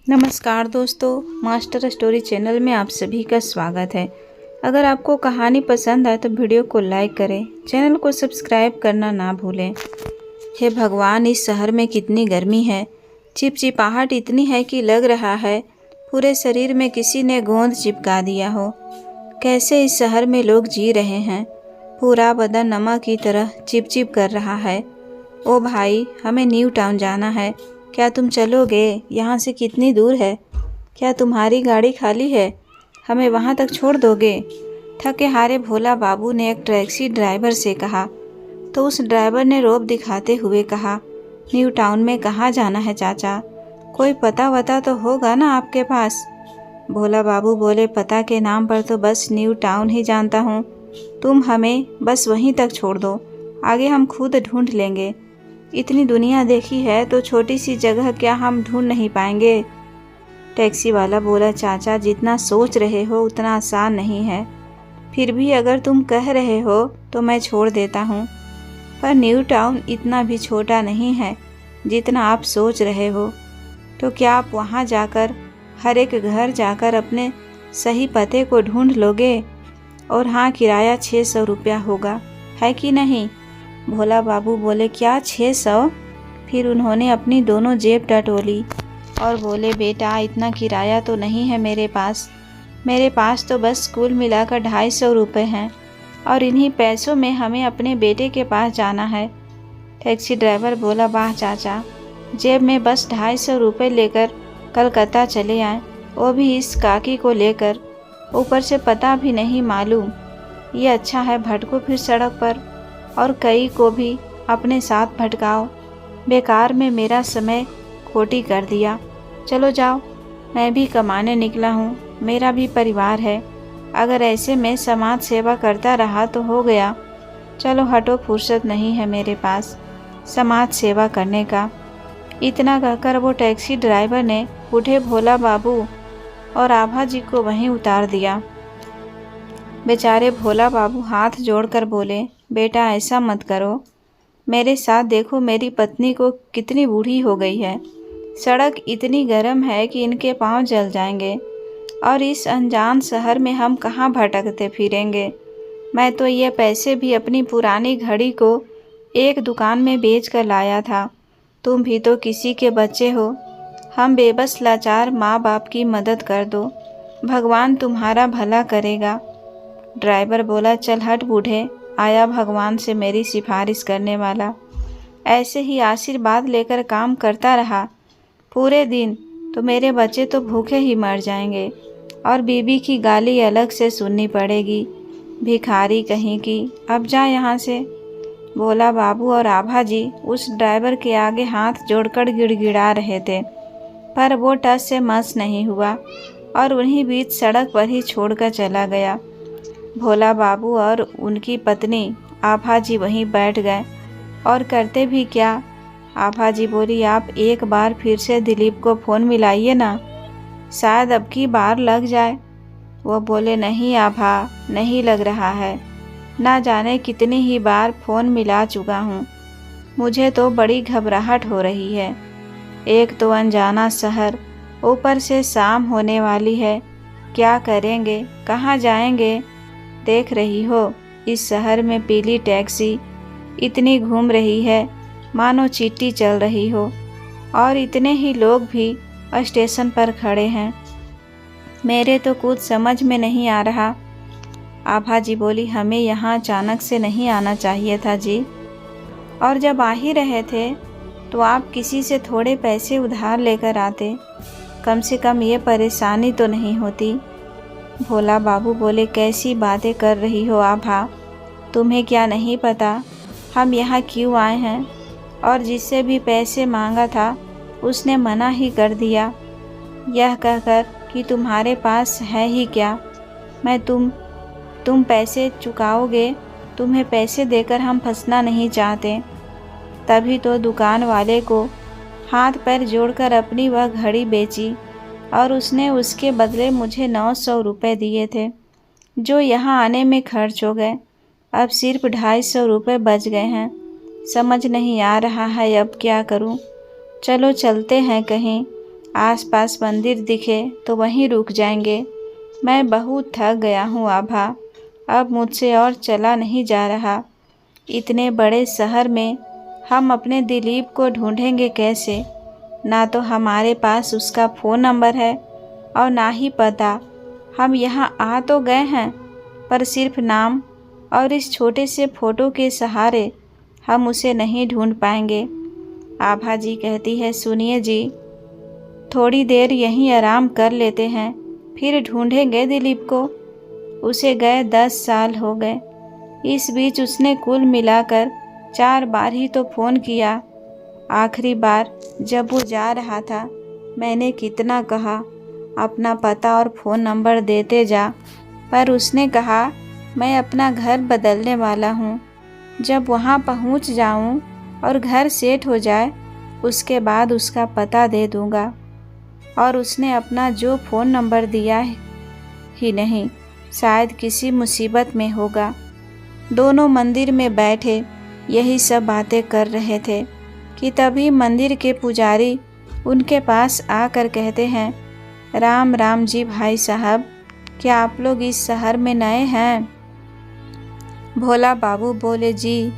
नमस्कार दोस्तों, master story channel में आप सभी का स्वागत है। अगर आपको कहानी पसंद आए तो वीडियो को लाइक करें, चैनल को सब्सक्राइब करना ना भूलें। हे भगवान, इस शहर में कितनी गर्मी है। चिपचिपाहट इतनी है कि लग रहा है पूरे शरीर में किसी ने गोंद चिपका दिया हो। कैसे इस शहर में लोग जी रहे हैं। पूरा बदन नमक की तरह चिपचिप कर रहा है। ओ भाई, हमें न्यू टाउन जाना है, क्या तुम चलोगे? यहाँ से कितनी दूर है? क्या तुम्हारी गाड़ी खाली है? हमें वहाँ तक छोड़ दोगे? थके हारे भोला बाबू ने एक टैक्सी ड्राइवर से कहा। तो उस ड्राइवर ने रौब दिखाते हुए कहा, न्यू टाउन में कहाँ जाना है चाचा? कोई पता वता तो होगा ना आपके पास? भोला बाबू बोले, पता के नाम पर तो बस न्यू टाउन ही जानता हूँ। तुम हमें बस वहीं तक छोड़ दो, आगे हम खुद ढूंढ लेंगे। इतनी दुनिया देखी है तो छोटी सी जगह क्या हम ढूंढ नहीं पाएंगे? टैक्सी वाला बोला, चाचा जितना सोच रहे हो उतना आसान नहीं है। फिर भी अगर तुम कह रहे हो तो मैं छोड़ देता हूँ, पर न्यू टाउन इतना भी छोटा नहीं है जितना आप सोच रहे हो। तो क्या आप वहाँ जाकर हर एक घर जाकर अपने सही पते को ढूंढ लोगे? और हाँ, किराया 600 रुपया होगा, है कि नहीं? भोला बाबू बोले, क्या 600? फिर उन्होंने अपनी दोनों जेब टटोली और बोले, बेटा इतना किराया तो नहीं है मेरे पास तो बस कुल मिलाकर 250 रुपये हैं, और इन्हीं पैसों में हमें अपने बेटे के पास जाना है। टैक्सी ड्राइवर बोला, वाह चाचा, जेब में बस 250 रुपये लेकर कलकत्ता चले आए, वो भी इस काकी को लेकर, ऊपर से पता भी नहीं मालूम। ये अच्छा है भटको फिर सड़क पर, और कई को भी अपने साथ भटकाओ। बेकार में मेरा समय खोटी कर दिया। चलो जाओ, मैं भी कमाने निकला हूँ, मेरा भी परिवार है। अगर ऐसे में समाज सेवा करता रहा तो हो गया। चलो हटो, फुर्सत नहीं है मेरे पास समाज सेवा करने का। इतना कहकर वो टैक्सी ड्राइवर ने बूढ़े भोला बाबू और आभा जी को वहीं उतार दिया। बेचारे भोला बाबू हाथ जोड़कर बोले, बेटा ऐसा मत करो, मेरे साथ देखो, मेरी पत्नी को कितनी बूढ़ी हो गई है। सड़क इतनी गर्म है कि इनके पांव जल जाएंगे, और इस अनजान शहर में हम कहाँ भटकते फिरेंगे। मैं तो ये पैसे भी अपनी पुरानी घड़ी को एक दुकान में बेच कर लाया था। तुम भी तो किसी के बच्चे हो। हम बेबस लाचार माँ बाप की मदद कर दो, भगवान तुम्हारा भला करेगा। ड्राइवर बोला, चल हट बूढ़े, आया भगवान से मेरी सिफारिश करने वाला। ऐसे ही आशीर्वाद लेकर काम करता रहा पूरे दिन तो मेरे बच्चे तो भूखे ही मर जाएंगे, और बीबी की गाली अलग से सुननी पड़ेगी। भिखारी कहीं की, अब जा यहाँ से। भोला बाबू और आभा जी उस ड्राइवर के आगे हाथ जोड़कर गिड़गिड़ा रहे थे, पर वो टस से मस नहीं हुआ और उन्हीं बीच सड़क पर ही छोड़कर चला गया। भोला बाबू और उनकी पत्नी आभा जी वहीं बैठ गए, और करते भी क्या। आभा जी बोली, आप एक बार फिर से दिलीप को फ़ोन मिलाइए ना, शायद अब की बार लग जाए। वो बोले, नहीं आभा, नहीं लग रहा है, ना जाने कितनी ही बार फ़ोन मिला चुका हूँ। मुझे तो बड़ी घबराहट हो रही है। एक तो अनजाना शहर, ऊपर से शाम होने वाली है, क्या करेंगे, कहाँ जाएंगे? देख रही हो, इस शहर में पीली टैक्सी इतनी घूम रही है मानो चींटी चल रही हो, और इतने ही लोग भी स्टेशन पर खड़े हैं। मेरे तो कुछ समझ में नहीं आ रहा। आभा जी बोली, हमें यहाँ अचानक से नहीं आना चाहिए था जी, और जब आ ही रहे थे तो आप किसी से थोड़े पैसे उधार लेकर आते, कम से कम ये परेशानी तो नहीं होती। भोला बाबू बोले, कैसी बातें कर रही हो आभा, तुम्हें क्या नहीं पता हम यहाँ क्यों आए हैं? और जिससे भी पैसे मांगा था उसने मना ही कर दिया, यह कहकर कि तुम्हारे पास है ही क्या। मैं तुम पैसे चुकाओगे, तुम्हें पैसे देकर हम फंसना नहीं चाहते। तभी तो दुकान वाले को हाथ पैर जोड़कर अपनी वह घड़ी बेची, और उसने उसके बदले मुझे 900 रुपये दिए थे, जो यहाँ आने में खर्च हो गए। अब सिर्फ 250 रुपये बच गए हैं। समझ नहीं आ रहा है अब क्या करूं। चलो चलते हैं कहीं, आसपास मंदिर दिखे तो वहीं रुक जाएंगे। मैं बहुत थक गया हूँ आभा, अब मुझसे और चला नहीं जा रहा। इतने बड़े शहर में हम अपने दिलीप को ढूंढेंगे कैसे? ना तो हमारे पास उसका फ़ोन नंबर है और ना ही पता। हम यहाँ आ तो गए हैं, पर सिर्फ नाम और इस छोटे से फ़ोटो के सहारे हम उसे नहीं ढूंढ पाएंगे। आभा जी कहती है, सुनिए जी, थोड़ी देर यहीं आराम कर लेते हैं, फिर ढूंढेंगे दिलीप को। उसे गए 10 साल हो गए। इस बीच उसने कुल मिलाकर 4 बार ही तो फ़ोन किया। आखिरी बार जब वो जा रहा था, मैंने कितना कहा अपना पता और फ़ोन नंबर देते जा, पर उसने कहा मैं अपना घर बदलने वाला हूँ, जब वहाँ पहुँच जाऊँ और घर सेट हो जाए उसके बाद उसका पता दे दूँगा। और उसने अपना जो फ़ोन नंबर दिया ही नहीं, शायद किसी मुसीबत में होगा। दोनों मंदिर में बैठे यही सब बातें कर रहे थे कि तभी मंदिर के पुजारी उनके पास आकर कहते हैं, राम राम जी भाई साहब, क्या आप लोग इस शहर में नए हैं? भोला बाबू बोले, जी,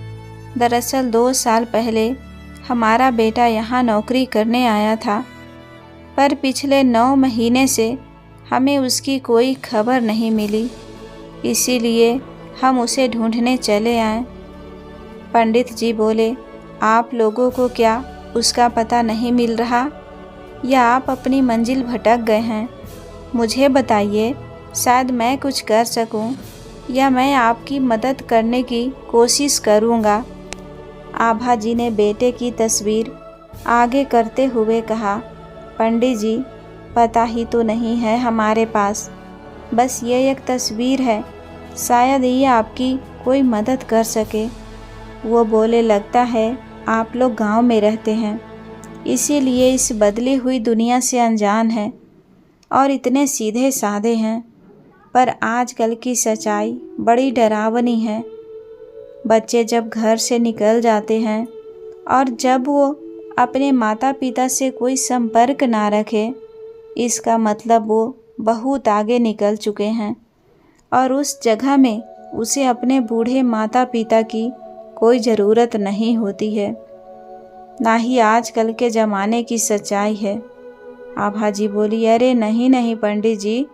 दरअसल 2 साल पहले हमारा बेटा यहाँ नौकरी करने आया था, पर पिछले 9 महीने से हमें उसकी कोई खबर नहीं मिली, इसीलिए हम उसे ढूंढने चले आए। पंडित जी बोले, आप लोगों को क्या उसका पता नहीं मिल रहा, या आप अपनी मंजिल भटक गए हैं? मुझे बताइए, शायद मैं कुछ कर सकूं, या मैं आपकी मदद करने की कोशिश करूंगा। आभा जी ने बेटे की तस्वीर आगे करते हुए कहा, पंडित जी, पता ही तो नहीं है हमारे पास, बस ये एक तस्वीर है, शायद ये आपकी कोई मदद कर सके। वो बोले, लगता है आप लोग गांव में रहते हैं, इसीलिए इस बदली हुई दुनिया से अनजान हैं और इतने सीधे साधे हैं, पर आजकल की सच्चाई बड़ी डरावनी है। बच्चे जब घर से निकल जाते हैं और जब वो अपने माता पिता से कोई संपर्क ना रखे, इसका मतलब वो बहुत आगे निकल चुके हैं और उस जगह में उसे अपने बूढ़े माता पिता की कोई ज़रूरत नहीं होती है, ना ही आजकल के ज़माने की सच्चाई है। आभा जी बोली, अरे नहीं नहीं पंडित जी,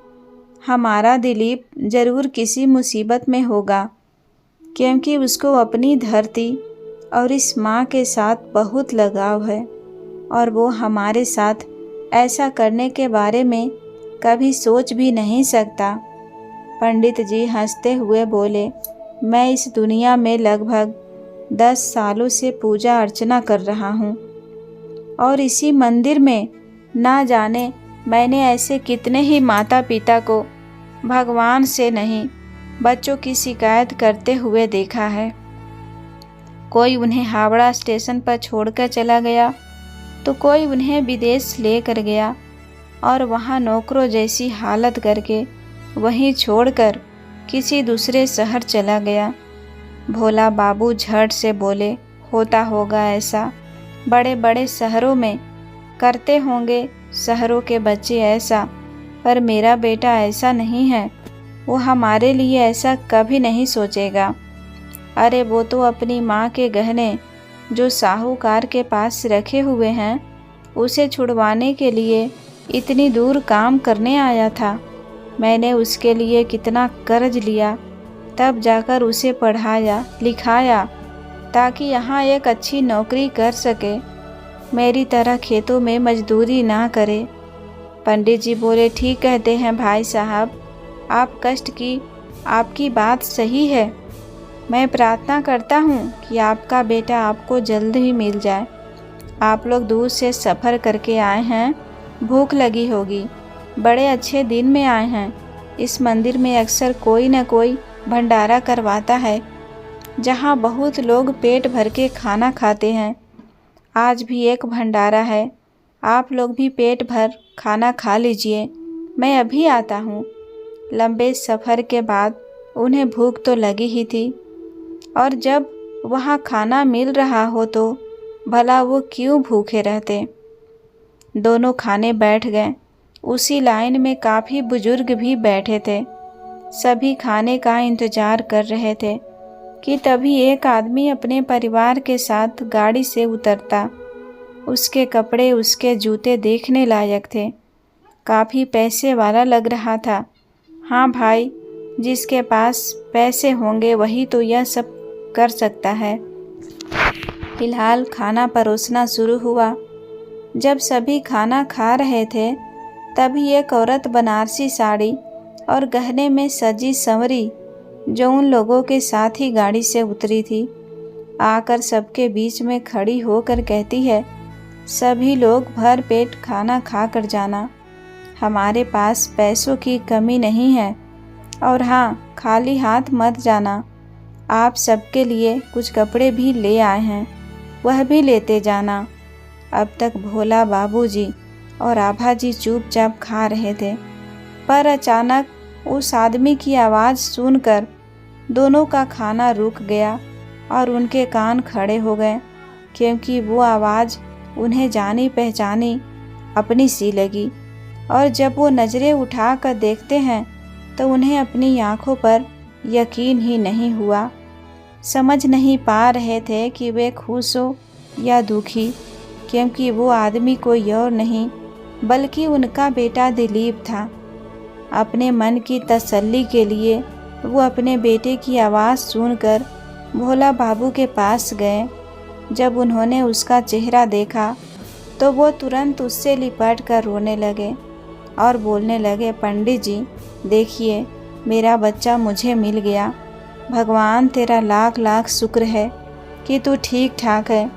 हमारा दिलीप ज़रूर किसी मुसीबत में होगा, क्योंकि उसको अपनी धरती और इस माँ के साथ बहुत लगाव है और वो हमारे साथ ऐसा करने के बारे में कभी सोच भी नहीं सकता। पंडित जी हंसते हुए बोले, मैं इस दुनिया में लगभग 10 सालों से पूजा अर्चना कर रहा हूँ और इसी मंदिर में ना जाने मैंने ऐसे कितने ही माता पिता को भगवान से नहीं, बच्चों की शिकायत करते हुए देखा है। कोई उन्हें हावड़ा स्टेशन पर छोड़कर चला गया तो कोई उन्हें विदेश लेकर गया और वहाँ नौकरों जैसी हालत करके वहीं छोड़कर किसी दूसरे शहर चला गया। भोला बाबू झट से बोले, होता होगा ऐसा, बड़े बड़े शहरों में करते होंगे शहरों के बच्चे ऐसा, पर मेरा बेटा ऐसा नहीं है, वो हमारे लिए ऐसा कभी नहीं सोचेगा। अरे वो तो अपनी माँ के गहने जो साहूकार के पास रखे हुए हैं, उसे छुड़वाने के लिए इतनी दूर काम करने आया था। मैंने उसके लिए कितना कर्ज लिया, तब जाकर उसे पढ़ाया लिखाया ताकि यहाँ एक अच्छी नौकरी कर सके, मेरी तरह खेतों में मजदूरी ना करे। पंडित जी बोले, ठीक कहते हैं भाई साहब, आप कष्ट की आपकी बात सही है। मैं प्रार्थना करता हूँ कि आपका बेटा आपको जल्द ही मिल जाए। आप लोग दूर से सफ़र करके आए हैं, भूख लगी होगी, बड़े अच्छे दिन में आए हैं। इस मंदिर में अक्सर कोई न कोई भंडारा करवाता है, जहाँ बहुत लोग पेट भर के खाना खाते हैं। आज भी एक भंडारा है, आप लोग भी पेट भर खाना खा लीजिए, मैं अभी आता हूँ। लंबे सफ़र के बाद उन्हें भूख तो लगी ही थी, और जब वहाँ खाना मिल रहा हो तो भला वो क्यों भूखे रहते। दोनों खाने बैठ गए। उसी लाइन में काफ़ी बुजुर्ग भी बैठे थे। सभी खाने का इंतजार कर रहे थे कि तभी एक आदमी अपने परिवार के साथ गाड़ी से उतरता। उसके कपड़े, उसके जूते देखने लायक थे। काफ़ी पैसे वाला लग रहा था। हाँ भाई, जिसके पास पैसे होंगे वही तो यह सब कर सकता है। फिलहाल खाना परोसना शुरू हुआ। जब सभी खाना खा रहे थे तभी एक औरत बनारसी साड़ी और गहने में सजी संवरी, जो उन लोगों के साथ ही गाड़ी से उतरी थी, आकर सबके बीच में खड़ी होकर कहती है, सभी लोग भर पेट खाना खा कर जाना। हमारे पास पैसों की कमी नहीं है, और हाँ, खाली हाथ मत जाना। आप सबके लिए कुछ कपड़े भी ले आए हैं, वह भी लेते जाना। अब तक भोला बाबूजी और आभा जी चुपचाप खा रहे थे, पर अचानक उस आदमी की आवाज़ सुनकर दोनों का खाना रुक गया और उनके कान खड़े हो गए, क्योंकि वो आवाज़ उन्हें जानी पहचानी अपनी सी लगी। और जब वो नज़रें उठा कर देखते हैं तो उन्हें अपनी आँखों पर यकीन ही नहीं हुआ। समझ नहीं पा रहे थे कि वे खुश हो या दुखी, क्योंकि वो आदमी कोई और नहीं बल्कि उनका बेटा दिलीप था। अपने मन की तसल्ली के लिए वो अपने बेटे की आवाज़ सुनकर भोला बाबू के पास गए। जब उन्होंने उसका चेहरा देखा तो वो तुरंत उससे लिपट कर रोने लगे और बोलने लगे, पंडित जी देखिए, मेरा बच्चा मुझे मिल गया। भगवान तेरा लाख लाख शुक्र है कि तू ठीक ठाक है।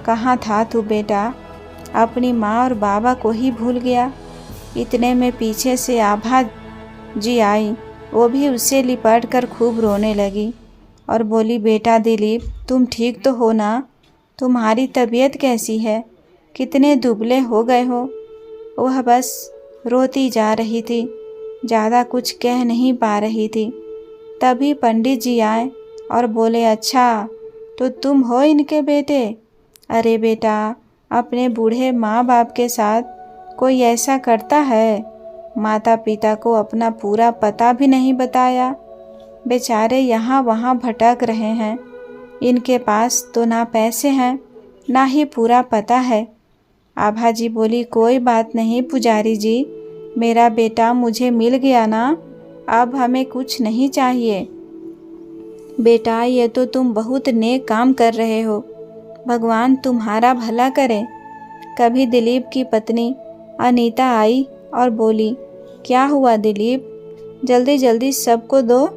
कहाँ था तू बेटा? अपनी माँ और बाबा को ही भूल गया। इतने में पीछे से आभा जी आई। वो भी उससे लिपट कर खूब रोने लगी और बोली, बेटा दिलीप, तुम ठीक तो हो ना? तुम्हारी तबीयत कैसी है? कितने दुबले हो गए हो? वह बस रोती जा रही थी, ज़्यादा कुछ कह नहीं पा रही थी। तभी पंडित जी आए और बोले, अच्छा तो तुम हो इनके बेटे? अरे बेटा, अपने बूढ़े माँ बाप के साथ कोई ऐसा करता है? माता पिता को अपना पूरा पता भी नहीं बताया। बेचारे यहाँ वहाँ भटक रहे हैं। इनके पास तो ना पैसे हैं ना ही पूरा पता है। आभा जी बोली, कोई बात नहीं पुजारी जी, मेरा बेटा मुझे मिल गया ना, अब हमें कुछ नहीं चाहिए। बेटा, ये तो तुम बहुत नेक काम कर रहे हो, भगवान तुम्हारा भला करे। कभी दिलीप की पत्नी अनीता आई और बोली, क्या हुआ दिलीप, जल्दी जल्दी सबको दो,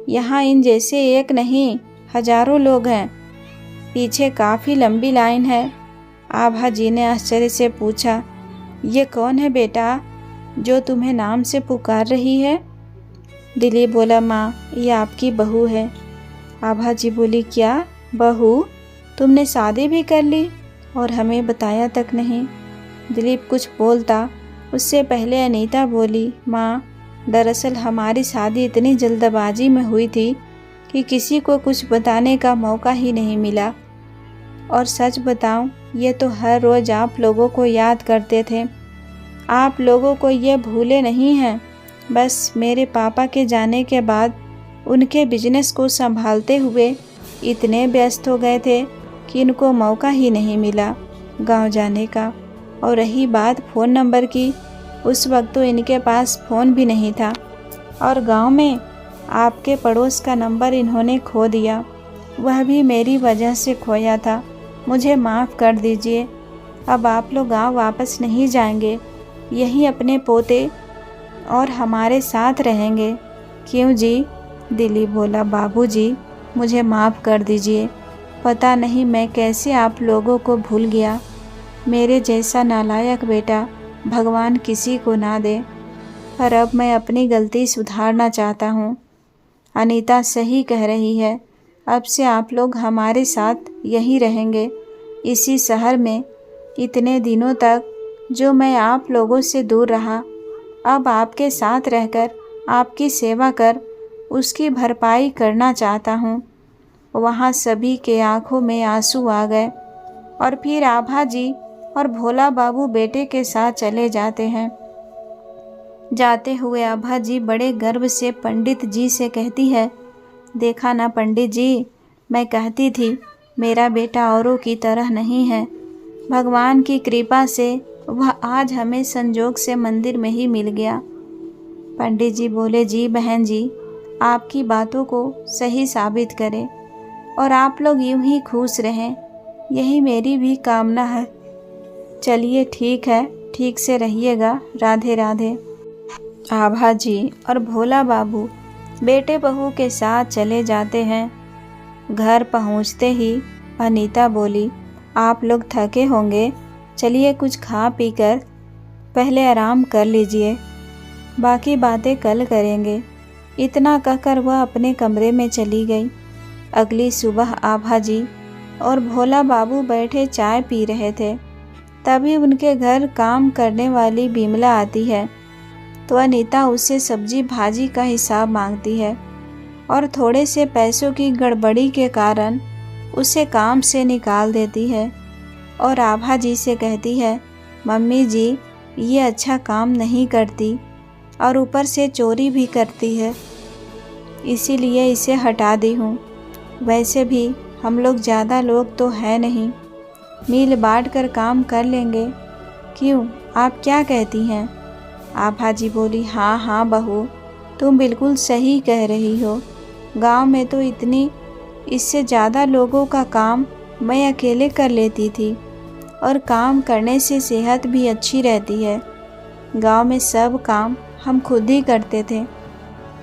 यहाँ इन जैसे एक नहीं हजारों लोग हैं, पीछे काफ़ी लंबी लाइन है। आभा जी ने आश्चर्य से पूछा, ये कौन है बेटा जो तुम्हें नाम से पुकार रही है? दिलीप बोला, माँ, ये आपकी बहू है। आभा जी बोली, क्या बहू? तुमने शादी भी कर ली और हमें बताया तक नहीं। दिलीप कुछ बोलता उससे पहले अनीता बोली, माँ, दरअसल हमारी शादी इतनी जल्दबाजी में हुई थी कि किसी को कुछ बताने का मौका ही नहीं मिला। और सच बताऊं, ये तो हर रोज़ आप लोगों को याद करते थे। आप लोगों को ये भूले नहीं हैं। बस मेरे पापा के जाने के बाद उनके बिजनेस को संभालते हुए इतने व्यस्त हो गए थे कि इनको मौका ही नहीं मिला गांव जाने का। और रही बात फ़ोन नंबर की, उस वक्त तो इनके पास फ़ोन भी नहीं था, और गांव में आपके पड़ोस का नंबर इन्होंने खो दिया, वह भी मेरी वजह से खोया था। मुझे माफ़ कर दीजिए। अब आप लोग गाँव वापस नहीं जाएंगे, यहीं अपने पोते और हमारे साथ रहेंगे, क्यों जी? दिलीप बोला, बाबूजी, मुझे माफ़ कर दीजिए। पता नहीं मैं कैसे आप लोगों को भूल गया। मेरे जैसा नालायक बेटा भगवान किसी को ना दे, पर अब मैं अपनी गलती सुधारना चाहता हूँ। अनीता सही कह रही है, अब से आप लोग हमारे साथ यहीं रहेंगे, इसी शहर में। इतने दिनों तक जो मैं आप लोगों से दूर रहा, अब आपके साथ रहकर आपकी सेवा कर उसकी भरपाई करना चाहता हूँ। वहाँ सभी के आंखों में आंसू आ गए और फिर आभा जी और भोला बाबू बेटे के साथ चले जाते हैं। जाते हुए आभा जी बड़े गर्व से पंडित जी से कहती है, देखा ना पंडित जी, मैं कहती थी मेरा बेटा औरों की तरह नहीं है। भगवान की कृपा से वह आज हमें संजोग से मंदिर में ही मिल गया। पंडित जी बोले, जी बहन जी, आपकी बातों को सही साबित करें और आप लोग यूं ही खुश रहें, यही मेरी भी कामना है। चलिए ठीक है, ठीक से रहिएगा, राधे राधे। आभा जी और भोला बाबू बेटे बहू के साथ चले जाते हैं। घर पहुंचते ही अनीता बोली, आप लोग थके होंगे, चलिए कुछ खा पी कर पहले आराम कर लीजिए, बाकी बातें कल करेंगे। इतना कहकर वह अपने कमरे में चली गई। अगली सुबह आभा जी और भोला बाबू बैठे चाय पी रहे थे, तभी उनके घर काम करने वाली बिमला आती है। तो अनीता उससे सब्जी भाजी का हिसाब मांगती है और थोड़े से पैसों की गड़बड़ी के कारण उसे काम से निकाल देती है और आभा जी से कहती है, मम्मी जी ये अच्छा काम नहीं करती और ऊपर से चोरी भी करती है, इसीलिए इसे हटा दी हूँ। वैसे भी हम लोग ज़्यादा लोग तो है नहीं, मिल बांट कर काम कर लेंगे। क्यों, आप क्या कहती हैं? आभा जी बोली, हाँ हाँ बहू, तुम बिल्कुल सही कह रही हो। गांव में तो इतनी इससे ज़्यादा लोगों का काम मैं अकेले कर लेती थी और काम करने से सेहत भी अच्छी रहती है। गांव में सब काम हम खुद ही करते थे।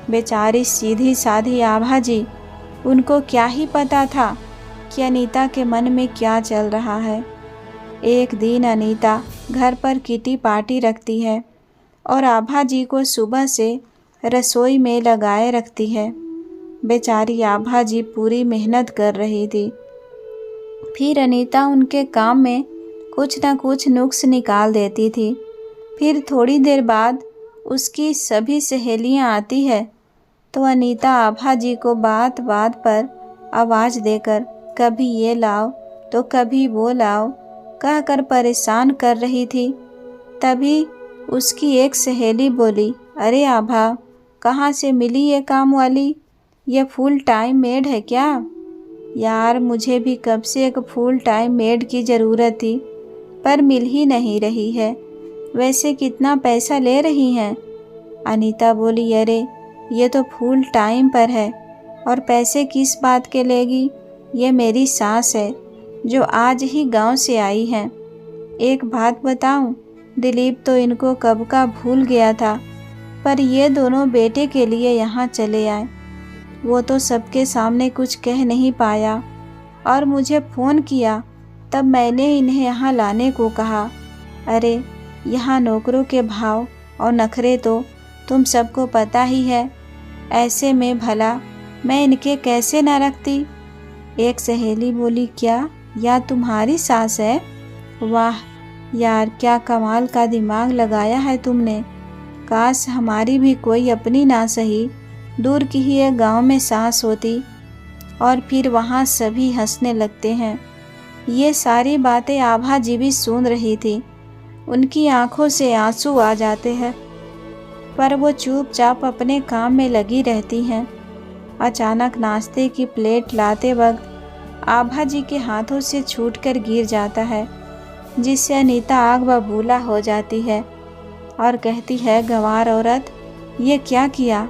बेचारी सीधी साधी आभा जी, उनको क्या ही पता था कि अनीता के मन में क्या चल रहा है। एक दिन अनीता घर पर किटी पार्टी रखती है और आभा जी को सुबह से रसोई में लगाए रखती है। बेचारी आभा जी पूरी मेहनत कर रही थी। फिर अनीता उनके काम में कुछ न कुछ नुक्स निकाल देती थी। फिर थोड़ी देर बाद उसकी सभी सहेलियां आती है तो अनीता आभा जी को बात बात पर आवाज़ देकर कभी ये लाओ तो कभी वो लाओ कहकर परेशान कर रही थी। तभी उसकी एक सहेली बोली, अरे आभा, कहाँ से मिली ये काम वाली? ये फुल टाइम मेड है क्या? यार मुझे भी कब से एक फुल टाइम मेड की ज़रूरत थी पर मिल ही नहीं रही है। वैसे कितना पैसा ले रही हैं? अनीता बोली, अरे ये तो फुल टाइम पर है और पैसे किस बात के लेगी? ये मेरी सास है जो आज ही गांव से आई हैं। एक बात बताऊं, दिलीप तो इनको कब का भूल गया था, पर ये दोनों बेटे के लिए यहाँ चले आए। वो तो सबके सामने कुछ कह नहीं पाया और मुझे फ़ोन किया, तब मैंने इन्हें यहाँ लाने को कहा। अरे यहाँ नौकरों के भाव और नखरे तो तुम सबको पता ही है, ऐसे में भला मैं इनके कैसे न रखती? एक सहेली बोली, क्या या तुम्हारी सास है? वाह यार, क्या कमाल का दिमाग लगाया है तुमने। काश हमारी भी कोई अपनी ना सही दूर की ही एक गांव में सास होती। और फिर वहाँ सभी हंसने लगते हैं। ये सारी बातें आभा जी भी सुन रही थी। उनकी आंखों से आंसू आ जाते हैं पर वो चुपचाप अपने काम में लगी रहती हैं। अचानक नाश्ते की प्लेट लाते वक्त आभा जी के हाथों से छूटकर गिर जाता है, जिससे अनीता आग बबूला हो जाती है और कहती है, गंवार औरत, ये क्या किया?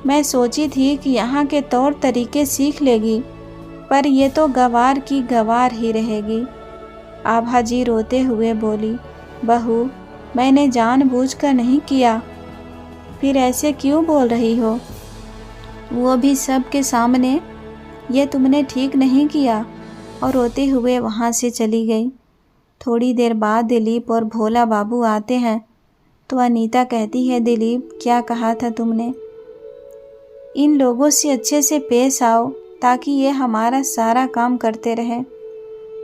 मैं सोची थी कि यहाँ के तौर तरीके सीख लेगी, पर ये तो गंवार की गंवार ही रहेगी। आभा जी रोते हुए बोली, बहू, मैंने जानबूझकर नहीं किया। फिर ऐसे क्यों बोल रही हो? वो भी सबके सामने। ये तुमने ठीक नहीं किया। और रोते हुए वहाँ से चली गई। थोड़ी देर बाद दिलीप और भोला बाबू आते हैं तो अनीता कहती है, दिलीप, क्या कहा था तुमने? इन लोगों से अच्छे से पेश आओ ताकि ये हमारा सारा काम करते रहें।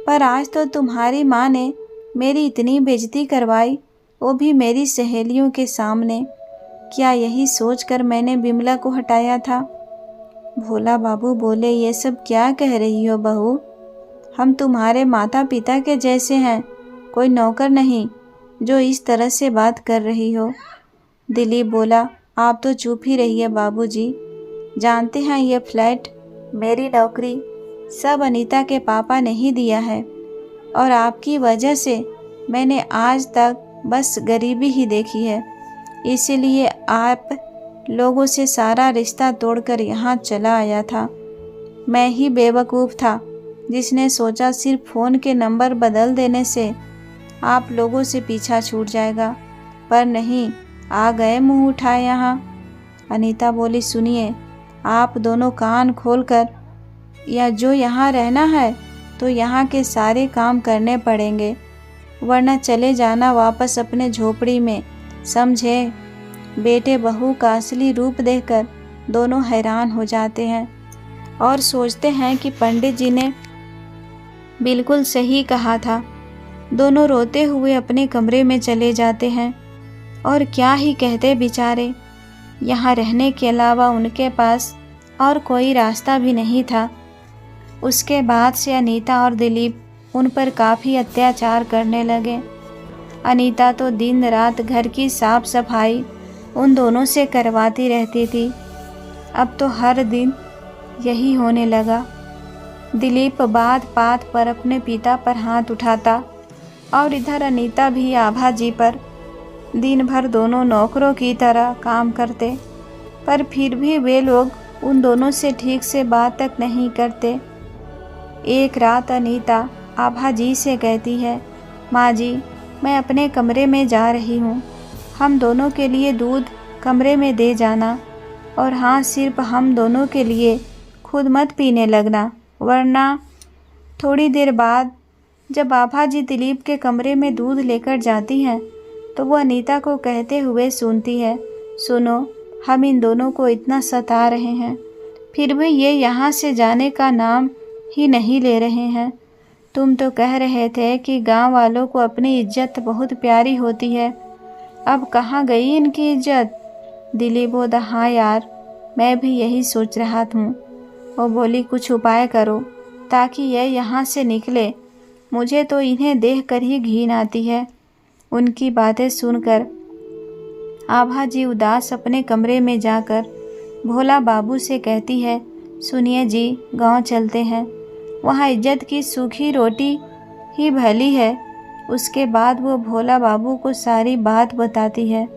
पर आज तो तुम्हारी माँ ने मेरी इतनी बेइज्जती करवाई, वो भी मेरी सहेलियों के सामने। क्या यही सोचकर मैंने बिमला को हटाया था? भोला बाबू बोले, ये सब क्या कह रही हो बहू? हम तुम्हारे माता पिता के जैसे हैं, कोई नौकर नहीं जो इस तरह से बात कर रही हो। दिलीप बोला, आप तो चुप ही रहिए बाबूजी। जानते हैं ये फ्लैट, मेरी नौकरी सब अनीता के पापा ने ही दिया है और आपकी वजह से मैंने आज तक बस गरीबी ही देखी है। इसीलिए आप लोगों से सारा रिश्ता तोड़कर यहाँ चला आया था। मैं ही बेवकूफ़ था जिसने सोचा सिर्फ फ़ोन के नंबर बदल देने से आप लोगों से पीछा छूट जाएगा, पर नहीं, आ गए मुंह उठाए यहाँ। अनीता बोली, सुनिए, आप दोनों कान खोलकर, या जो यहाँ रहना है तो यहाँ के सारे काम करने पड़ेंगे, वरना चले जाना वापस अपने झोपड़ी में, समझे। बेटे बहू का असली रूप देखकर दोनों हैरान हो जाते हैं और सोचते हैं कि पंडित जी ने बिल्कुल सही कहा था। दोनों रोते हुए अपने कमरे में चले जाते हैं और क्या ही कहते बेचारे। यहाँ रहने के अलावा उनके पास और कोई रास्ता भी नहीं था। उसके बाद से अनीता और दिलीप उन पर काफ़ी अत्याचार करने लगे। अनीता तो दिन रात घर की साफ सफाई उन दोनों से करवाती रहती थी। अब तो हर दिन यही होने लगा। दिलीप बात बात पर अपने पिता पर हाथ उठाता और इधर अनीता भी आभा जी पर। दिन भर दोनों नौकरों की तरह काम करते, पर फिर भी वे लोग उन दोनों से ठीक से बात तक नहीं करते। एक रात अनीता आभा जी से कहती है, माँ जी, मैं अपने कमरे में जा रही हूँ, हम दोनों के लिए दूध कमरे में दे जाना, और हाँ, सिर्फ हम दोनों के लिए, खुद मत पीने लगना, वरना। थोड़ी देर बाद जब आभा जी दिलीप के कमरे में दूध लेकर जाती हैं तो वो अनीता को कहते हुए सुनती है, सुनो, हम इन दोनों को इतना सता रहे हैं, फिर भी ये यहाँ से जाने का नाम ही नहीं ले रहे हैं। तुम तो कह रहे थे कि गांव वालों को अपनी इज्जत बहुत प्यारी होती है, अब कहाँ गई इनकी इज्जत। दिलीप बोला, हाँ यार, मैं भी यही सोच रहा हूँ। वो बोली, कुछ उपाय करो ताकि ये यहाँ से निकले, मुझे तो इन्हें देखकर ही घिन आती है। उनकी बातें सुनकर आभा जी उदास अपने कमरे में जाकर भोला बाबू से कहती है, सुनिए जी, गांव चलते हैं, वहाँ इज्जत की सूखी रोटी ही भली है। उसके बाद वो भोला बाबू को सारी बात बताती है।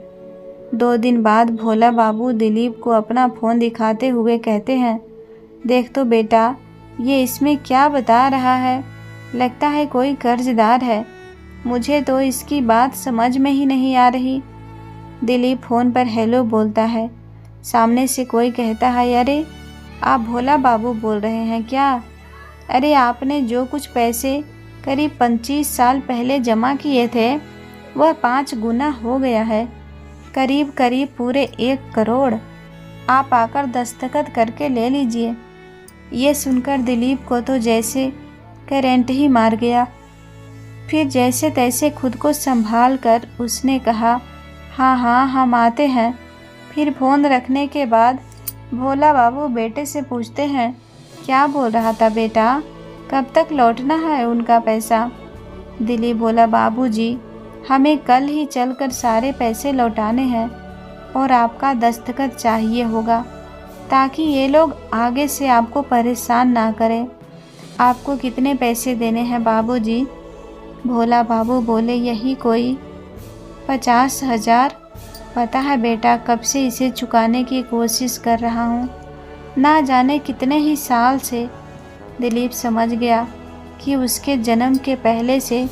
2 दिन बाद भोला बाबू दिलीप को अपना फ़ोन दिखाते हुए कहते हैं, देख तो बेटा, ये इसमें क्या बता रहा है, लगता है कोई कर्जदार है, मुझे तो इसकी बात समझ में ही नहीं आ रही। दिलीप फ़ोन पर हेलो बोलता है। सामने से कोई कहता है, अरे आप भोला बाबू बोल रहे हैं क्या? अरे आपने जो कुछ पैसे करीब 25 साल पहले जमा किए थे वह 5 गुना हो गया है, करीब करीब पूरे 1 करोड़। आप आकर दस्तखत करके ले लीजिए। ये सुनकर दिलीप को तो जैसे करंट ही मार गया। फिर जैसे तैसे खुद को संभाल कर उसने कहा, हाँ हाँ, हम आते हैं। फिर फ़ोन रखने के बाद भोला बाबू बेटे से पूछते हैं, क्या बोल रहा था बेटा, कब तक लौटना है उनका पैसा? दिलीप बोला, बाबूजी, हमें कल ही चलकर सारे पैसे लौटाने हैं और आपका दस्तखत चाहिए होगा ताकि ये लोग आगे से आपको परेशान ना करें। आपको कितने पैसे देने हैं बाबूजी? भोला बाबू बोले, यही कोई 50,000। पता है बेटा, कब से इसे चुकाने की कोशिश कर रहा हूँ, ना जाने कितने ही साल से। दिलीप समझ गया कि उसके जन्म के पहले से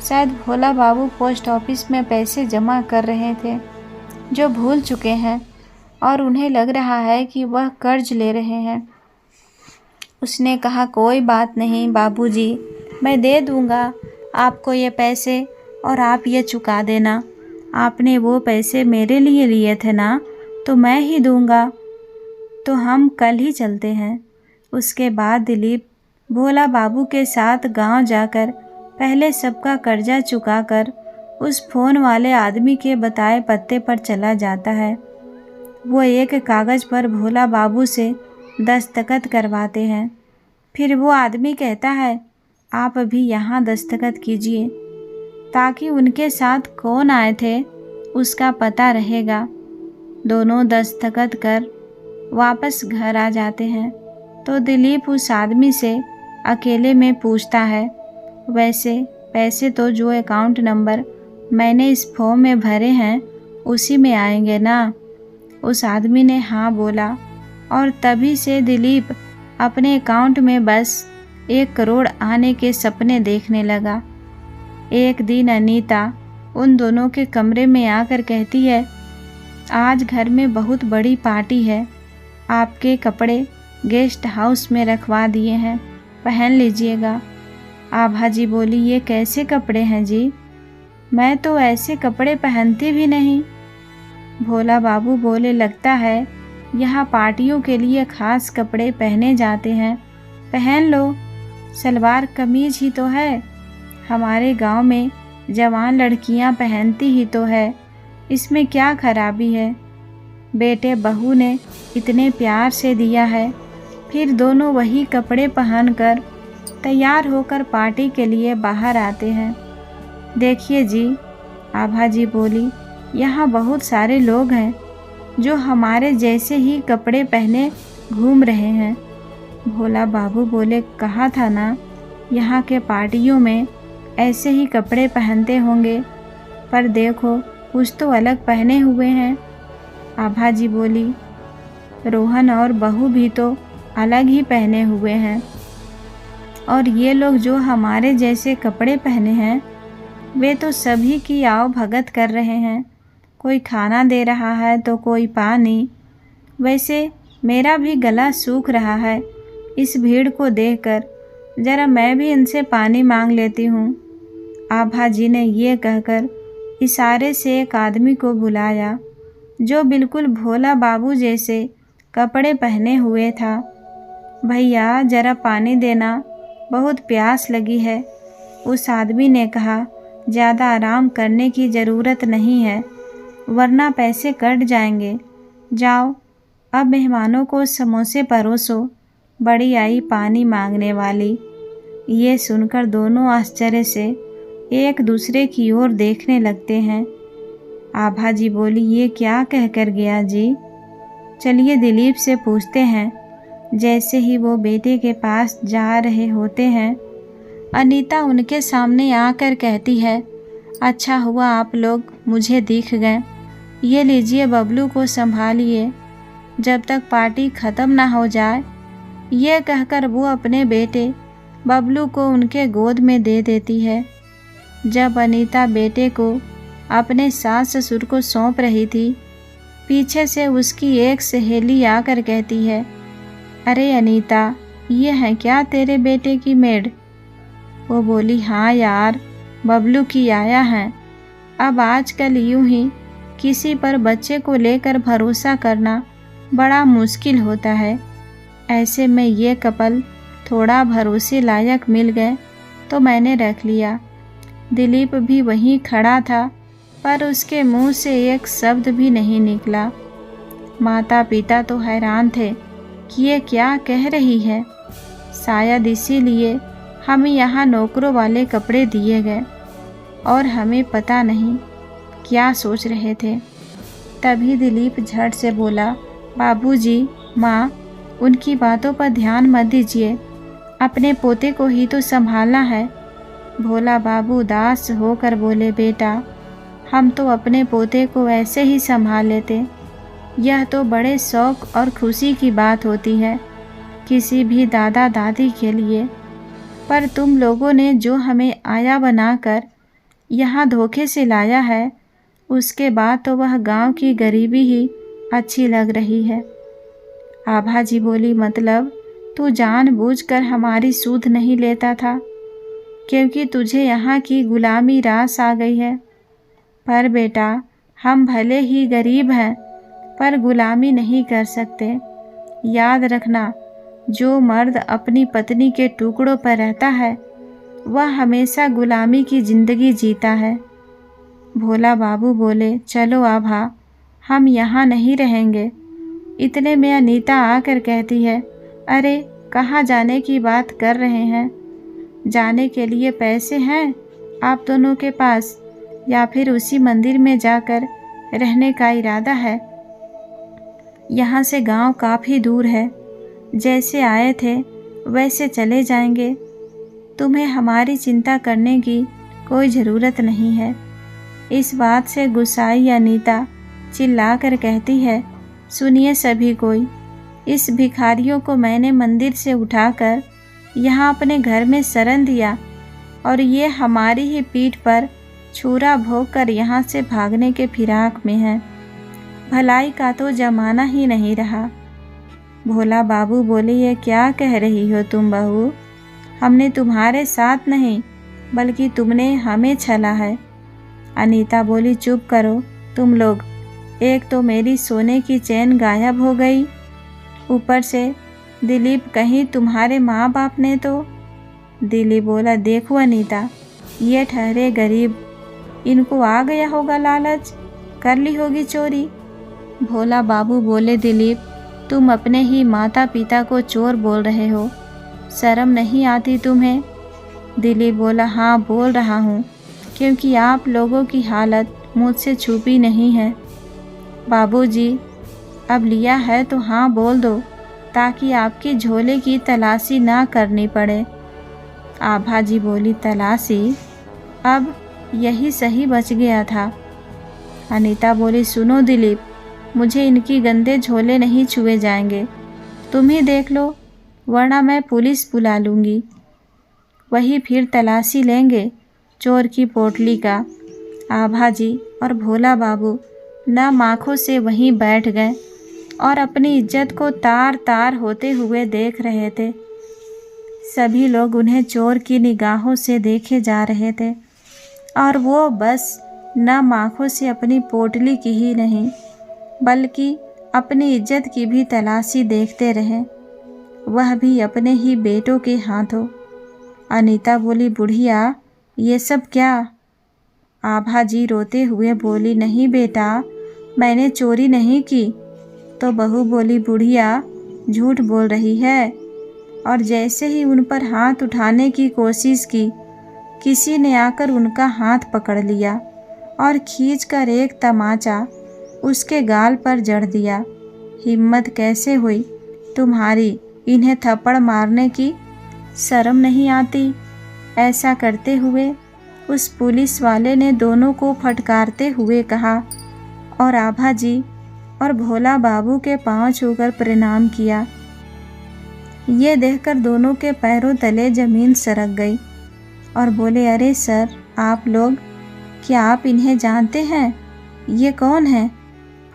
शायद भोला बाबू पोस्ट ऑफिस में पैसे जमा कर रहे थे जो भूल चुके हैं और उन्हें लग रहा है कि वह कर्ज ले रहे हैं। उसने कहा, कोई बात नहीं बाबूजी, मैं दे दूँगा आपको ये पैसे और आप ये चुका देना। आपने वो पैसे मेरे लिए लिए थे ना, तो मैं ही दूँगा। तो हम कल ही चलते हैं। उसके बाद दिलीप भोला बाबू के साथ गांव जाकर पहले सबका कर्जा चुकाकर उस फ़ोन वाले आदमी के बताए पते पर चला जाता है। वो एक कागज़ पर भोला बाबू से दस्तखत करवाते हैं। फिर वो आदमी कहता है, आप अभी यहाँ दस्तखत कीजिए ताकि उनके साथ कौन आए थे उसका पता रहेगा। दोनों दस्तखत कर वापस घर आ जाते हैं तो दिलीप उस आदमी से अकेले में पूछता है, वैसे पैसे तो जो अकाउंट नंबर मैंने इस फॉर्म में भरे हैं उसी में आएंगे ना? उस आदमी ने हाँ बोला और तभी से दिलीप अपने अकाउंट में बस 1 करोड़ आने के सपने देखने लगा। एक दिन अनीता उन दोनों के कमरे में आकर कहती है, आज घर में बहुत बड़ी पार्टी है, आपके कपड़े गेस्ट हाउस में रखवा दिए हैं, पहन लीजिएगा। आभा जी बोली, ये कैसे कपड़े हैं जी? मैं तो ऐसे कपड़े पहनती भी नहीं। भोला बाबू बोले, लगता है यहाँ पार्टियों के लिए खास कपड़े पहने जाते हैं, पहन लो, सलवार कमीज ही तो है, हमारे गांव में जवान लड़कियां पहनती ही तो है, इसमें क्या खराबी है? बेटे बहू ने इतने प्यार से दिया है, फिर दोनों वही कपड़े पहनकर तैयार होकर पार्टी के लिए बाहर आते हैं। देखिए जी, आभा जी बोली, यहाँ बहुत सारे लोग हैं जो हमारे जैसे ही कपड़े पहने घूम रहे हैं। भोला बाबू बोले, कहा था ना, यहाँ के पार्टियों में ऐसे ही कपड़े पहनते होंगे, पर देखो कुछ तो अलग पहने हुए हैं। आभा जी बोली, रोहन और बहू भी तो अलग ही पहने हुए हैं, और ये लोग जो हमारे जैसे कपड़े पहने हैं वे तो सभी की आओ भगत कर रहे हैं, कोई खाना दे रहा है तो कोई पानी। वैसे मेरा भी गला सूख रहा है इस भीड़ को देखकर, जरा मैं भी इनसे पानी मांग लेती हूँ। आभा जी ने ये कहकर इशारे से एक आदमी को बुलाया जो बिल्कुल भोला बाबू जैसे कपड़े पहने हुए था। भैया जरा पानी देना, बहुत प्यास लगी है। उस आदमी ने कहा, ज़्यादा आराम करने की ज़रूरत नहीं है वरना पैसे कट जाएंगे। जाओ अब मेहमानों को समोसे परोसो। बड़ी आई पानी मांगने वाली। ये सुनकर दोनों आश्चर्य से एक दूसरे की ओर देखने लगते हैं। आभा जी बोली, ये क्या कहकर गया जी? चलिए दिलीप से पूछते हैं। जैसे ही वो बेटे के पास जा रहे होते हैं, अनीता उनके सामने आकर कहती है, अच्छा हुआ आप लोग मुझे दिख गए, ये लीजिए बबलू को संभालिए जब तक पार्टी ख़त्म ना हो जाए। ये कहकर वो अपने बेटे बबलू को उनके गोद में दे देती है। जब अनीता बेटे को अपने सास ससुर को सौंप रही थी, पीछे से उसकी एक सहेली आकर कहती है, अरे अनीता, ये है क्या तेरे बेटे की मेड? वो बोली, हाँ यार, बबलू की आया है। अब आजकल यूं ही किसी पर बच्चे को लेकर भरोसा करना बड़ा मुश्किल होता है। ऐसे में ये कपल थोड़ा भरोसे लायक मिल गए तो मैंने रख लिया। दिलीप भी वहीं खड़ा था, पर उसके मुंह से एक शब्द भी नहीं निकला। माता पिता तो हैरान थे कि ये क्या कह रही है। शायद इसीलिए हमें यहाँ नौकरों वाले कपड़े दिए गए और हमें पता नहीं क्या सोच रहे थे। तभी दिलीप झट से बोला, बाबूजी, माँ, उनकी बातों पर ध्यान मत दीजिए, अपने पोते को ही तो संभालना है। भोला बाबू उदास होकर बोले, बेटा, हम तो अपने पोते को ऐसे ही संभाल लेते। यह तो बड़े शौक और खुशी की बात होती है किसी भी दादा दादी के लिए, पर तुम लोगों ने जो हमें आया बनाकर यहाँ धोखे से लाया है, उसके बाद तो वह गांव की गरीबी ही अच्छी लग रही है। आभा जी बोली, मतलब तू जानबूझकर हमारी सूध नहीं लेता था क्योंकि तुझे यहाँ की गुलामी रास आ गई है। पर बेटा, हम भले ही गरीब हैं पर गुलामी नहीं कर सकते। याद रखना, जो मर्द अपनी पत्नी के टुकड़ों पर रहता है वह हमेशा गुलामी की ज़िंदगी जीता है। भोला बाबू बोले, चलो आभा, हम यहाँ नहीं रहेंगे। इतने में अनीता आकर कहती है, अरे कहाँ जाने की बात कर रहे हैं? जाने के लिए पैसे हैं आप दोनों के पास या फिर उसी मंदिर में जाकर रहने का इरादा है? यहाँ से गांव काफ़ी दूर है, जैसे आए थे वैसे चले जाएंगे। तुम्हें हमारी चिंता करने की कोई ज़रूरत नहीं है। इस बात से गुस्साई अनीता चिल्लाकर कहती है, सुनिए सभी कोई, इस भिखारियों को मैंने मंदिर से उठाकर यहाँ अपने घर में शरण दिया और ये हमारी ही पीठ पर छुरा भोग कर यहाँ से भागने के फिराक में है। भलाई का तो जमाना ही नहीं रहा। भोला बाबू बोले, ये क्या कह रही हो तुम बहू? हमने तुम्हारे साथ नहीं बल्कि तुमने हमें छला है। अनीता बोली, चुप करो तुम लोग। एक तो मेरी सोने की चैन गायब हो गई, ऊपर से दिलीप कहीं तुम्हारे माँ बाप ने तो। दिलीप बोला, देखो अनीता, ये ठहरे गरीब, इनको आ गया होगा लालच, कर ली होगी चोरी। भोला बाबू बोले, दिलीप तुम अपने ही माता पिता को चोर बोल रहे हो, शर्म नहीं आती तुम्हें? दिलीप बोला, हाँ बोल रहा हूँ, क्योंकि आप लोगों की हालत मुझसे छुपी नहीं है। बाबूजी, अब लिया है तो हाँ बोल दो, ताकि आपकी झोले की तलाशी ना करनी पड़े। आभा जी बोली, तलाशी? अब यही सही बच गया था। अनीता बोली, सुनो दिलीप, मुझे इनकी गंदे झोले नहीं छुए जाएंगे, तुम ही देख लो, वरना मैं पुलिस बुला लूँगी। वही फिर तलाशी लेंगे चोर की पोटली का। आभा जी और भोला बाबू नाम आँखों से वहीं बैठ गए और अपनी इज्जत को तार तार होते हुए देख रहे थे। सभी लोग उन्हें चोर की निगाहों से देखे जा रहे थे और वो बस नाम आँखों से अपनी पोटली की ही नहीं बल्कि अपनी इज्जत की भी तलाशी देखते रहे, वह भी अपने ही बेटों के हाथों। अनीता बोली, बुढ़िया ये सब क्या? आभा जी रोते हुए बोली, नहीं बेटा, मैंने चोरी नहीं की। तो बहू बोली, बुढ़िया झूठ बोल रही है। और जैसे ही उन पर हाथ उठाने की कोशिश की, किसी ने आकर उनका हाथ पकड़ लिया और खींचकर एक तमाचा उसके गाल पर जड़ दिया। हिम्मत कैसे हुई तुम्हारी इन्हें थप्पड़ मारने की? शर्म नहीं आती? ऐसा करते हुए उस पुलिस वाले ने दोनों को फटकारते हुए कहा और आभा जी और भोला बाबू के पांव छूकर प्रणाम किया। ये देखकर दोनों के पैरों तले जमीन सरक गई और बोले, अरे सर, आप लोग, क्या आप इन्हें जानते हैं? ये कौन है?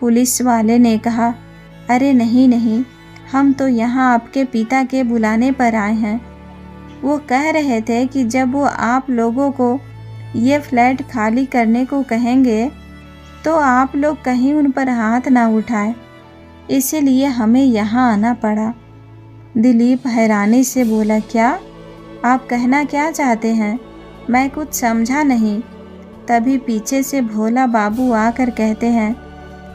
पुलिस वाले ने कहा, अरे नहीं नहीं, हम तो यहाँ आपके पिता के बुलाने पर आए हैं। वो कह रहे थे कि जब वो आप लोगों को ये फ्लैट खाली करने को कहेंगे तो आप लोग कहीं उन पर हाथ ना उठाए, इसीलिए हमें यहाँ आना पड़ा। दिलीप हैरानी से बोला, क्या आप कहना क्या चाहते हैं? मैं कुछ समझा नहीं। तभी पीछे से भोला बाबू आकर कहते हैं,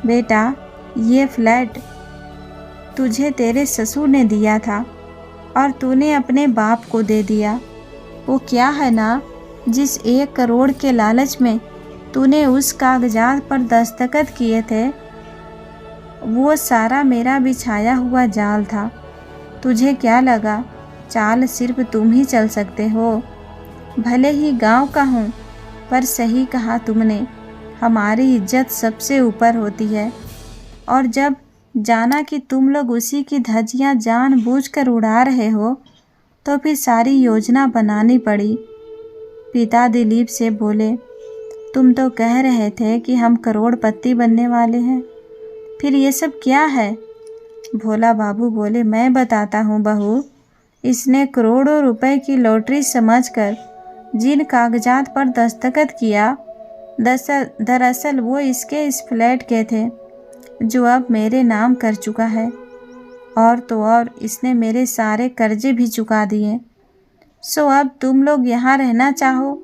बेटा ये फ्लैट तुझे तेरे ससुर ने दिया था और तूने अपने बाप को दे दिया। वो क्या है ना, जिस 1 करोड़ के लालच में तूने उस कागजात पर दस्तखत किए थे, वो सारा मेरा बिछाया हुआ जाल था। तुझे क्या लगा चाल सिर्फ तुम ही चल सकते हो? भले ही गांव का हूँ, पर सही कहा तुमने, हमारी इज्जत सबसे ऊपर होती है। और जब जाना कि तुम लोग उसी की धज्जियाँ जानबूझकर उड़ा रहे हो, तो फिर सारी योजना बनानी पड़ी। पिता दिलीप से बोले, तुम तो कह रहे थे कि हम करोड़पति बनने वाले हैं, फिर ये सब क्या है? भोला बाबू बोले, मैं बताता हूँ बहू, इसने करोड़ों रुपए की लॉटरी समझकर जिन कागजात पर दस्तखत किया, दरअसल वो इसके इस फ्लैट के थे, जो अब मेरे नाम कर चुका है। और तो और इसने मेरे सारे कर्जे भी चुका दिए। सो अब तुम लोग यहाँ रहना चाहो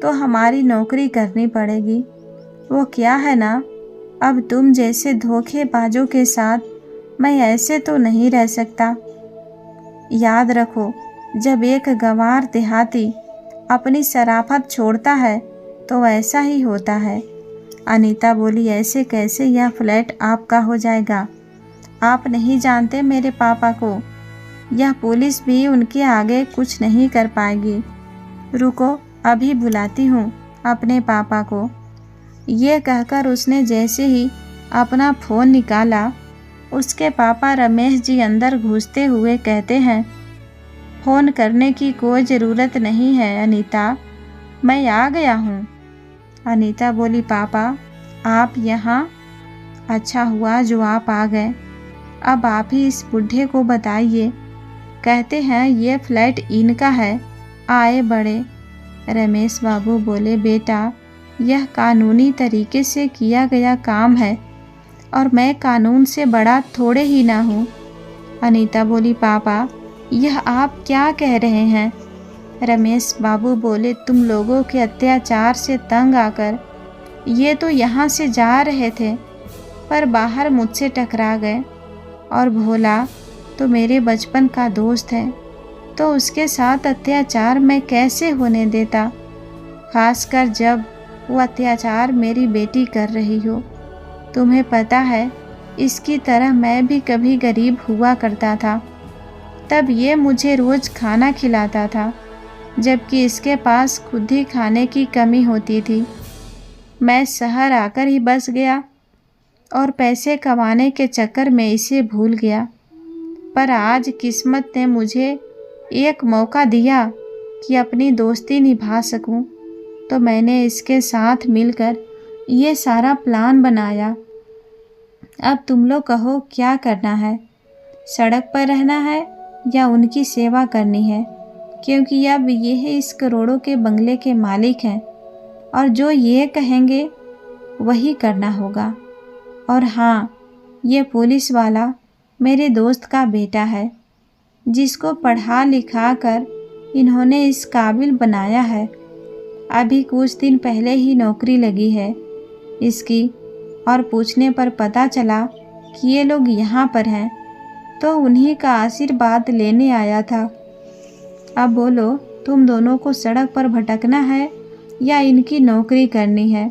तो हमारी नौकरी करनी पड़ेगी। वो क्या है ना, अब तुम जैसे धोखेबाजों के साथ मैं ऐसे तो नहीं रह सकता। याद रखो, जब एक गंवार देहाती अपनी शराफत छोड़ता है तो ऐसा ही होता है। अनीता बोली, ऐसे कैसे यह फ्लैट आपका हो जाएगा? आप नहीं जानते मेरे पापा को, यह पुलिस भी उनके आगे कुछ नहीं कर पाएगी। रुको, अभी बुलाती हूँ अपने पापा को। ये कहकर उसने जैसे ही अपना फ़ोन निकाला, उसके पापा रमेश जी अंदर घुसते हुए कहते हैं, फ़ोन करने की कोई ज़रूरत नहीं है अनीता, मैं आ गया हूँ। अनीता बोली, पापा आप यहाँ? अच्छा हुआ जो आप आ गए, अब आप ही इस बुढ़े को बताइए। कहते हैं ये फ्लैट इनका है, आए बड़े। रमेश बाबू बोले, बेटा यह कानूनी तरीके से किया गया काम है और मैं कानून से बड़ा थोड़े ही ना हूँ। अनीता बोली, पापा यह आप क्या कह रहे हैं? रमेश बाबू बोले, तुम लोगों के अत्याचार से तंग आकर ये तो यहाँ से जा रहे थे, पर बाहर मुझसे टकरा गए और भोला तो मेरे बचपन का दोस्त है, तो उसके साथ अत्याचार मैं कैसे होने देता, खासकर जब वो अत्याचार मेरी बेटी कर रही हो। तुम्हें पता है इसकी तरह मैं भी कभी गरीब हुआ करता था, तब ये मुझे रोज़ खाना खिलाता था, जबकि इसके पास खुद ही खाने की कमी होती थी। मैं शहर आकर ही बस गया और पैसे कमाने के चक्कर में इसे भूल गया, पर आज किस्मत ने मुझे एक मौका दिया कि अपनी दोस्ती निभा सकूं, तो मैंने इसके साथ मिलकर ये सारा प्लान बनाया। अब तुम लोग कहो क्या करना है, सड़क पर रहना है या उनकी सेवा करनी है, क्योंकि अब ये इस करोड़ों के बंगले के मालिक हैं और जो ये कहेंगे वही करना होगा। और हाँ, ये पुलिस वाला मेरे दोस्त का बेटा है, जिसको पढ़ा लिखा कर इन्होंने इस काबिल बनाया है। अभी कुछ दिन पहले ही नौकरी लगी है इसकी, और पूछने पर पता चला कि ये लोग यहाँ पर हैं, तो उन्हीं का आशीर्वाद लेने आया था। अब बोलो, तुम दोनों को सड़क पर भटकना है या इनकी नौकरी करनी है?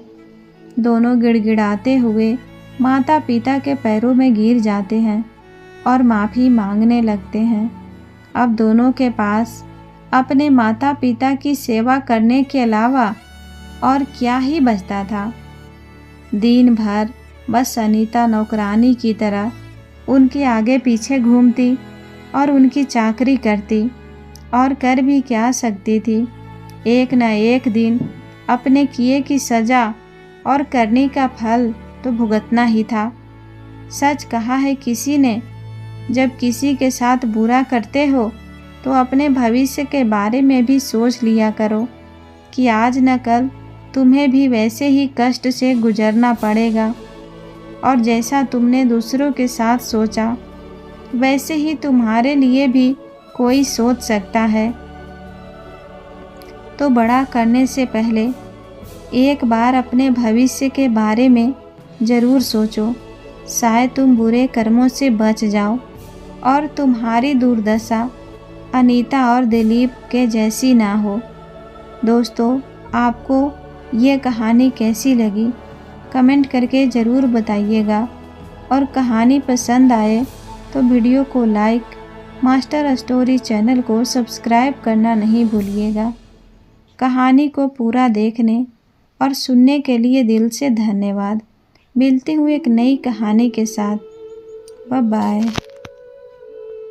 दोनों गिड़गिड़ाते हुए माता पिता के पैरों में गिर जाते हैं और माफ़ी मांगने लगते हैं। अब दोनों के पास अपने माता पिता की सेवा करने के अलावा और क्या ही बचता था। दिन भर बस अनीता नौकरानी की तरह उनके आगे पीछे घूमती और उनकी चाकरी करती, और कर भी क्या सकती थी। एक न एक दिन अपने किए की सज़ा और करने का फल तो भुगतना ही था। सच कहा है किसी ने, जब किसी के साथ बुरा करते हो तो अपने भविष्य के बारे में भी सोच लिया करो कि आज न कल तुम्हें भी वैसे ही कष्ट से गुजरना पड़ेगा, और जैसा तुमने दूसरों के साथ सोचा वैसे ही तुम्हारे लिए भी कोई सोच सकता है। तो बड़ा करने से पहले एक बार अपने भविष्य के बारे में ज़रूर सोचो, शायद तुम बुरे कर्मों से बच जाओ और तुम्हारी दुर्दशा अनीता और दिलीप के जैसी ना हो। दोस्तों, आपको ये कहानी कैसी लगी कमेंट करके ज़रूर बताइएगा, और कहानी पसंद आए तो वीडियो को लाइक, मास्टर स्टोरी चैनल को सब्सक्राइब करना नहीं भूलिएगा। कहानी को पूरा देखने और सुनने के लिए दिल से धन्यवाद। मिलती हूँ एक नई कहानी के साथ। Bye bye.